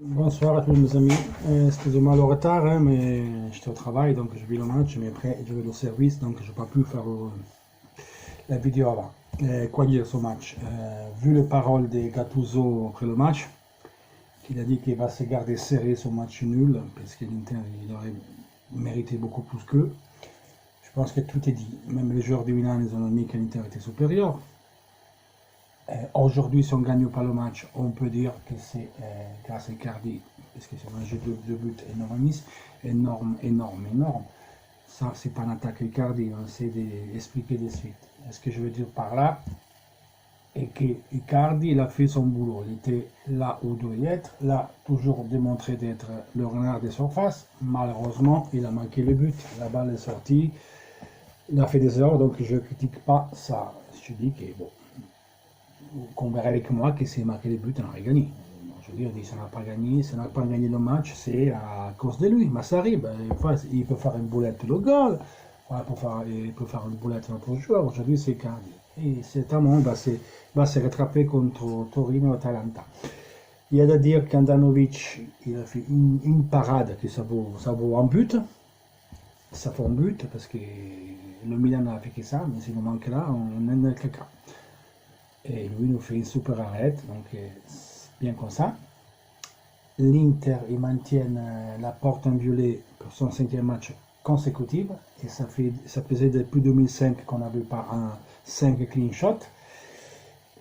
Bonsoir à tous mes amis. Excusez-moi le retard, hein, mais j'étais au travail, donc je vis le match, mais après je vais au service, donc je n'ai pas pu faire la vidéo avant. Quoi dire sur ce match? Vu les paroles de Gattuso après le match, il a dit qu'il va se garder serré son match nul, parce que l'Inter il aurait mérité beaucoup plus qu'eux. Je pense que tout est dit. Même les joueurs du Milan, ils ont admis que l'Inter était supérieur. Aujourd'hui, si on ne gagne pas le match, on peut dire que c'est grâce à Icardi, parce que c'est un jeu de but énorme. Ça, c'est pas une attaque Icardi, on essaie d'expliquer de suite. Ce que je veux dire par là est que Icardi, il a fait son boulot. Il était là où il devait être, là, toujours démontré d'être le renard des surfaces. Malheureusement, il a manqué le but, la balle est sortie, il a fait des erreurs, donc je ne critique pas ça. Je dis que bon. Qu'on verrait avec moi que c'est marqué les buts, on aurait gagné. Je veux dire, si on n'a pas gagné le match, c'est à cause de lui. Mais ça arrive. Il peut faire une boulette le goal. Il peut faire une boulette notre joueur. Aujourd'hui, c'est Cardi. Et cet amont va se rattraper contre Torino et Atalanta. Il y a à dire qu'Andanovic, il a fait une parade qui ça vaut un but. Ça fait un but parce que le Milan n'a fait que ça, mais s'il nous manque là, on est dans le caca. Et lui nous fait une super arrêt, donc c'est bien comme ça. L'Inter, il maintient la porte inviolée pour son 5e match consécutif, et ça faisait depuis 2005 qu'on n'avait pas un 5 clean shot.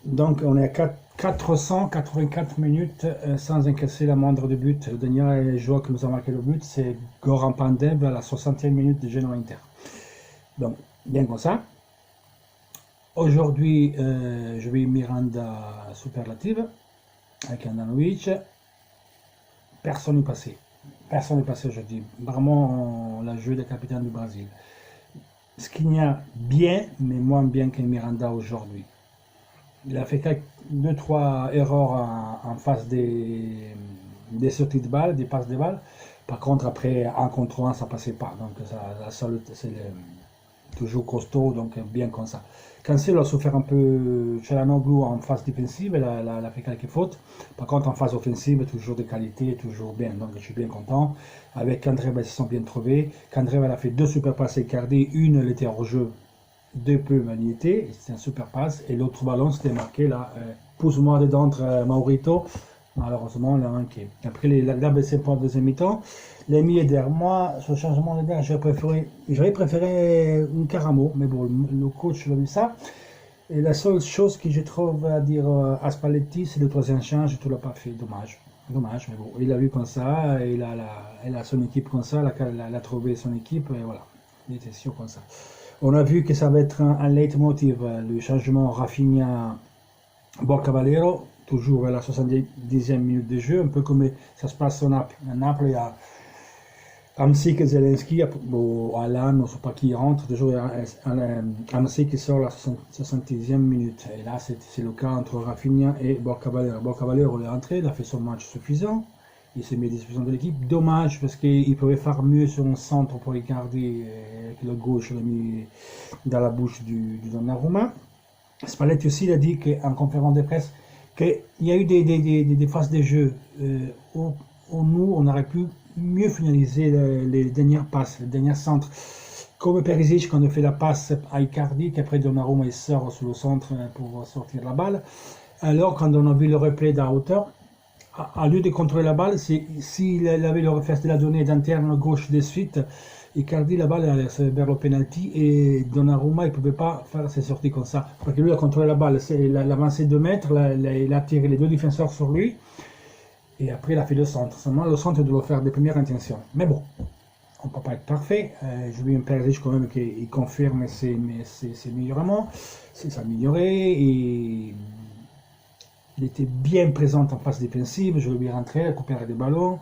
Donc on est à 484 minutes sans encaisser la moindre de but. Le dernier joueur qui nous a marqué le but, c'est Goran Pandev à la 60e minute de Genoa Inter. Donc, bien comme ça. Aujourd'hui, je vais Miranda superlative avec Andanovic. Personne n'est passé. Personne n'est passé aujourd'hui. Vraiment, la joué de capitaine du Brésil. Skriniar bien, mais moins bien que Miranda aujourd'hui. Il a fait 2-3 erreurs en face des sorties de balles, des passes de balles. Par contre, après, 1 contre 1, ça passait pas. Donc, c'est toujours costaud, donc bien comme ça. Cancelo a souffert un peu Çalhanoğlu en phase défensive, elle a fait quelques fautes. Par contre, en phase offensive, toujours de qualité, toujours bien. Donc, je suis bien content. Avec Candreva, ils se sont bien trouvés. Candreva, elle a fait 2 super passes Icardi. Une, elle était hors jeu. 2 peu manité. C'était un super passe. Et l'autre ballon, c'était marqué là. Pousse-moi dedans Maurito. Malheureusement, on l'a manqué. Après, l'ABC pour le deuxième mi-temps. Les mis derrière moi, sur le changement de d'air, j'aurais préféré un Caramo, mais bon, le coach l'a vu ça. Et la seule chose que je trouve à dire à Spalletti, c'est le 3e change, tu l'as pas fait, dommage. Dommage, mais bon, il a vu comme ça, il a son équipe comme ça, il a trouvé son équipe, et voilà, il était sûr comme ça. On a vu que ça va être un leitmotiv, le changement Rafinha-Borca Valero, toujours à la 70e minute de jeu, un peu comme ça se passe à Naples. À Naples, il y a Hamsik et Zelensky, Alan, je ne sais pas qui rentre, toujours Hamsik qui sort à la 70e minute. Et là, c'est le cas entre Rafinha et Borca Valero. Borca Valero est rentré, il a fait son match suffisant, il s'est mis à disposition de l'équipe. Dommage, parce qu'il pouvait faire mieux sur un centre pour Icardi, avec le gauche, il l'a mis dans la bouche du Donnarumma. Spalletti aussi, il a dit qu'en conférence de presse, qu'il y a eu des phases de jeu où nous, on aurait pu mieux finaliser les dernières passes, les derniers centres. Comme Perisic, quand on fait la passe à Icardi, qu'après Donnarumma il sort sur le centre pour sortir la balle. Alors, quand on a vu le replay de la hauteur, à lieu de contrôler la balle, s'il avait le réflexe de la donnée d'interne gauche de suite, Icardi, la balle allait vers le penalty et Donnarumma, il ne pouvait pas faire ses sorties comme ça. Parce que lui a contrôlé la balle, il a avancé 2 mètres, il a tiré les 2 défenseurs sur lui. Et après, il a fait le centre. Seulement, le centre doit faire des premières intentions. Mais bon, on ne peut pas être parfait. Je lui ai un Perisic quand même qui confirme ses améliorations. C'est s'améliorer. Et il était bien présent en phase défensive. Je lui ai rentré, récupérer des ballons.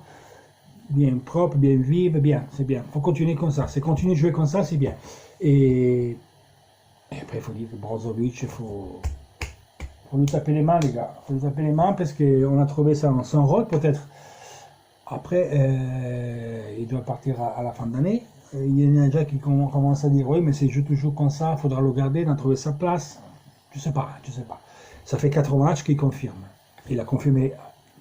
Bien propre, bien vive, bien. C'est bien. Il faut continuer comme ça. C'est continuer de jouer comme ça, c'est bien. Et après, il faut dire que Brozovic, il faut lui taper les mains, les gars. Il faut lui taper les mains parce qu'on a trouvé ça son rôle, peut-être. Après, il doit partir à la fin d'année. Il y en a déjà qui commencent à dire oui, mais c'est toujours comme ça, il faudra le garder, il a trouvé sa place. Je sais pas. Ça fait 4 matchs qu'il confirme. Il a confirmé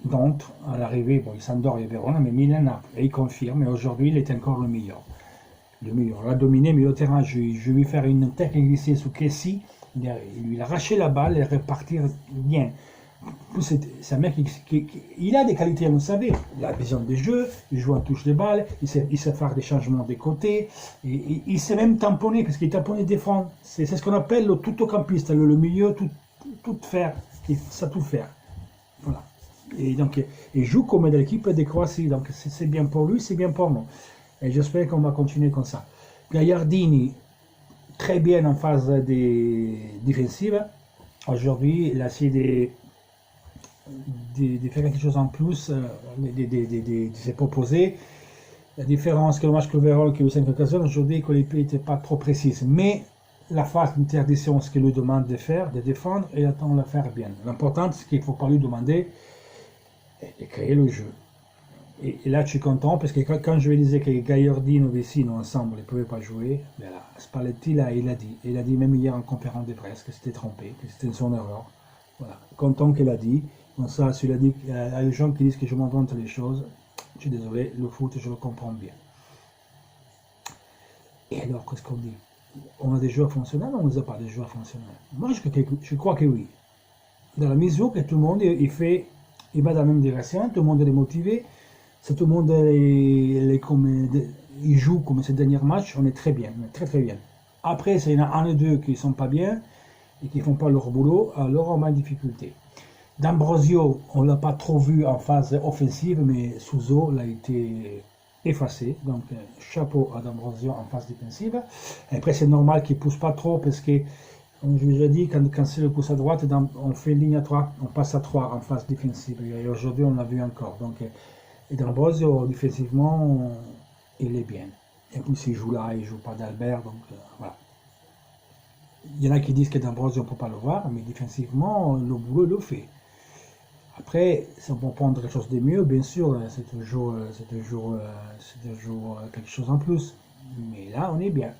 Donc, à l'arrivée, bon, il s'endort et Verona, mais Milan-Naples. Et il confirme, et aujourd'hui, il est encore le meilleur. Le meilleur. Il a dominé, milieu de terrain, je vais lui faire une technique glissée sous Kessie. Il lui a arraché la balle et repartir bien. C'est un mec il a des qualités, vous savez. Il a vision de jeu, il joue en touche de balle, il sait faire des changements des côtés, et il sait même tamponner, parce qu'il tamponne et défend. C'est ce qu'on appelle le tout-campiste, le milieu, tout faire, il sait tout faire. Voilà. Et donc, il joue comme de l'équipe de Croatie, donc c'est bien pour lui, c'est bien pour nous. Et j'espère qu'on va continuer comme ça. Gagliardini, très bien en phase défensive. Aujourd'hui, il a essayé de faire quelque chose en plus, de se proposer. La différence que le match Cloverol qui a eu 5 occasions, aujourd'hui, Colipé n'était pas trop précise. Mais la phase d'interdiction, ce qu'il lui demande de faire, de défendre, il attend de le faire bien. L'important, c'est qu'il ne faut pas lui demander de créer le jeu. Et là, je suis content parce que quand je lui disais que Gagliardino et Vecino ensemble ne pouvaient pas jouer, ben là, Spalletti, là, il a dit. Il a dit même hier en conférence de presse que c'était trompé, que c'était son erreur. Voilà. Content qu'il a dit. Bon, ça, s'il a dit à les gens qui disent que je m'invente les choses, je suis désolé, le foot, je le comprends bien. Et alors, qu'est-ce qu'on dit? On a des joueurs fonctionnels ou on n'a pas des joueurs fonctionnels? Moi, je crois que oui. Dans la mesure que tout le monde il va dans la même direction, tout le monde est motivé. Si tout le monde il joue comme ces derniers matchs, on est très bien, très très bien. Après, s'il y en a un ou deux qui ne sont pas bien et qui ne font pas leur boulot, alors on va en difficulté. D'Ambrosio, on ne l'a pas trop vu en phase offensive, mais Suso l'a été effacé. Donc, chapeau à D'Ambrosio en phase défensive. Après, c'est normal qu'il ne pousse pas trop parce que, comme je vous ai dit, quand c'est le pouce à droite, on fait une ligne à 3, on passe à 3 en phase défensive. Et aujourd'hui, on l'a vu encore. Donc, et D'Ambrosio, défensivement, il est bien. Et puis, s'il joue là, il ne joue pas d'Albert. Donc, voilà. Il y en a qui disent que D'Ambrosio, on ne peut pas le voir, mais défensivement, le boulot, il le fait. Après, si on peut prendre quelque chose de mieux, bien sûr, c'est toujours quelque chose en plus. Mais là, on est bien.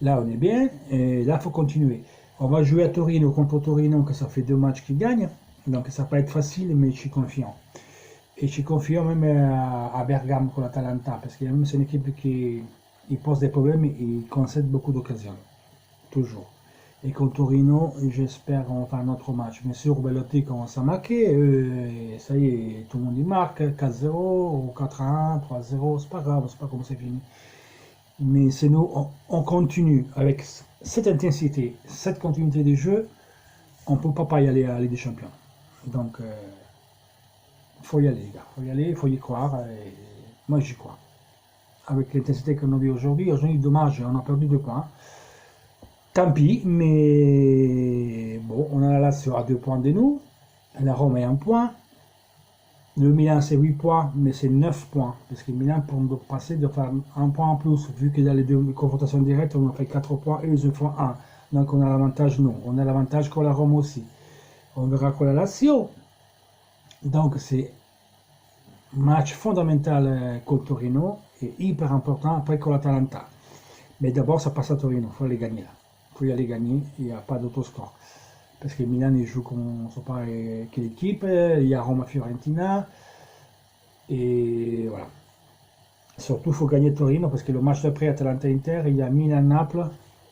Là, on est bien, et là, il faut continuer. On va jouer à Torino contre Torino, que ça fait 2 matchs qu'ils gagnent. Donc, ça va pas être facile, mais je suis confiant. Et je suis confiant même à Bergame contre l'Atalanta, parce que c'est une équipe qui pose des problèmes et il concède beaucoup d'occasions. Toujours. Et contre Torino, j'espère qu'on va faire un autre match. Bien sûr, Belotti commence à marquer. Et ça y est, tout le monde y marque. 4-0, ou 4-1, 3-0, c'est pas grave, c'est pas comme c'est fini. Mais c'est nous, on continue avec cette intensité, cette continuité de jeu. On ne peut pas y aller à la Ligue des Champions. Donc, il faut y aller, les gars. Il faut y aller, il faut y croire. Et moi, j'y crois. Avec l'intensité qu'on a vue aujourd'hui, dommage, on a perdu 2 points. Tant pis, mais bon, on a la Lazio à 2 points de nous, la Rome est 1 point, le Milan c'est 8 points, mais c'est 9 points, parce que le Milan pour passer de faire 1 point en plus, vu que dans les 2 confrontations directes, on a fait 4 points et ils font 1, donc on a l'avantage nous, on a l'avantage qu'on la Rome aussi, on verra qu'on la Lazio, donc c'est match fondamental contre Torino, et hyper important après contre l'Atalanta, mais d'abord ça passe à Torino, il faut les gagner là. Il faut y aller gagner, il n'y a pas d'autre score. Parce que Milan il joue comme on pas quelle équipe, il y a Roma-Fiorentina, et voilà. Surtout il faut gagner Torino, parce que le match d'après Atalanta-Inter, il y a Milan-Naples,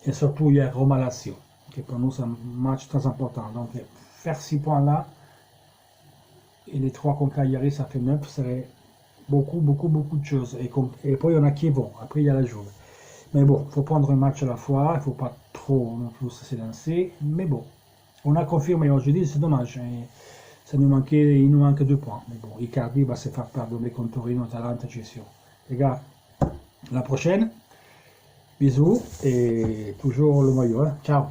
et surtout il y a Roma-Lazio, qui pour nous c'est un match très important. Donc faire 6 points là, et les 3 contre Cagliari, ça fait 9, ça serait beaucoup de choses. Et puis il y en a qui vont, après il y a la Juve. Mais bon, il faut prendre un match à la fois, il ne faut pas trop non plus s'élancer. Mais bon, on a confirmé aujourd'hui, c'est dommage. Il nous manque 2 points. Mais bon, Icardi va se faire pardonner contre Torino, Atalanta, c'est sûr. Les gars, la prochaine. Bisous et toujours le maillot. Hein. Ciao.